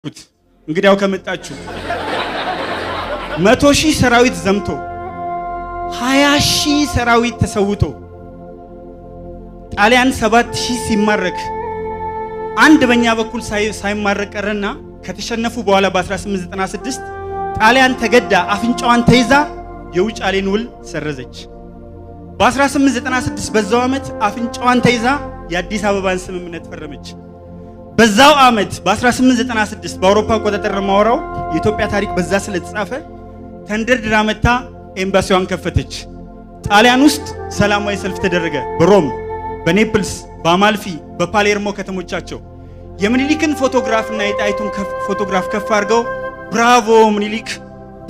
እንግዲያው ከመጣችሁ 100,000 ሰራዊት ዘምቶ 20,000 ሰራዊት ተሰውቶ ጣሊያን 7,000 ሲማረክ አንድ በእኛ በኩል ሳይማረክ ቀረና ከተሸነፉ በኋላ በ1896 ጣሊያን ተገዳ አፍንጫዋን ተይዛ የውጫሌን ውል ሰረዘች። በ1896 በዛው ዓመት አፍንጫዋን ተይዛ የአዲስ አበባን ስምምነት ፈረመች። በዛው ዓመት በ1896 በአውሮፓ አቆጣጠር ማወራው የኢትዮጵያ ታሪክ በዛ ስለተጻፈ ተንደርድራ መታ ኤምባሲዋን ከፈተች። ጣሊያን ውስጥ ሰላማዊ ሰልፍ ተደረገ። በሮም፣ በኔፕልስ፣ በአማልፊ፣ በፓሌርሞ ከተሞቻቸው የምኒልክን ፎቶግራፍና የጣይቱን ፎቶግራፍ ከፍ አድርገው ብራቮ ምኒልክ፣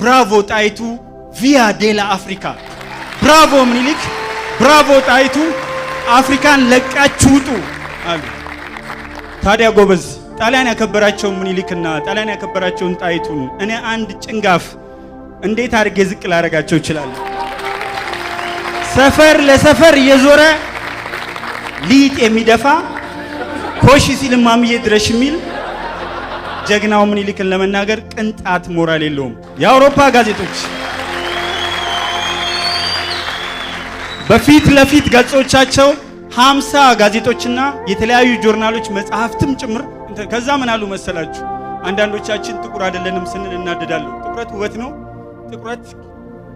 ብራቮ ጣይቱ፣ ቪያ ዴላ አፍሪካ፣ ብራቮ ምኒልክ፣ ብራቮ ጣይቱ፣ አፍሪካን ለቃችሁ ውጡ አሉ። ታዲያ ጎበዝ ጣሊያን ያከበራቸው ምኒልክና ጣሊያን ያከበራቸውን ጣይቱን እኔ አንድ ጭንጋፍ እንዴት አድርጌ ዝቅ ላደርጋቸው ይችላል? ሰፈር ለሰፈር እየዞረ ሊጥ የሚደፋ ኮሽ ሲል ማምዬ ድረሽ የሚል ጀግናው ምኒልክን ለመናገር ቅንጣት ሞራል የለውም። የአውሮፓ ጋዜጦች በፊት ለፊት ገጾቻቸው 50 ጋዜጦችና የተለያዩ ጆርናሎች መጽሐፍትም ጭምር ከዛ ምን አሉ መሰላችሁ? አንዳንዶቻችን ጥቁር አይደለንም ስንል እናደዳለን። ጥቁረት ውበት ነው። ጥቁረት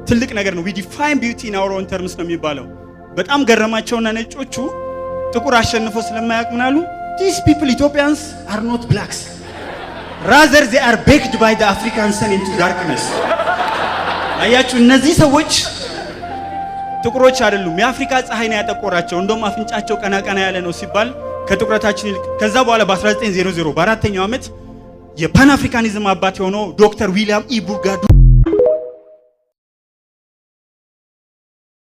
ትልቅ ነገር ነው። we define beauty in our own terms ነው የሚባለው። በጣም ገረማቸውና ነጮቹ ጥቁር አሸንፎ ስለማያውቅ ምን አሉ? these people Ethiopians are not blacks, rather they are baked by the African sun into darkness። አያችሁ እነዚህ ሰዎች ጥቁሮች አይደሉም፣ የአፍሪካ ፀሐይ ነው ያጠቆራቸው። እንደውም አፍንጫቸው ቀና ቀና ያለ ነው ሲባል ከጥቁረታችን ይልቅ። ከዛ በኋላ በ1900 በአራተኛው ዓመት የፓን አፍሪካኒዝም አባት የሆነው ዶክተር ዊሊያም ኢቡጋዱ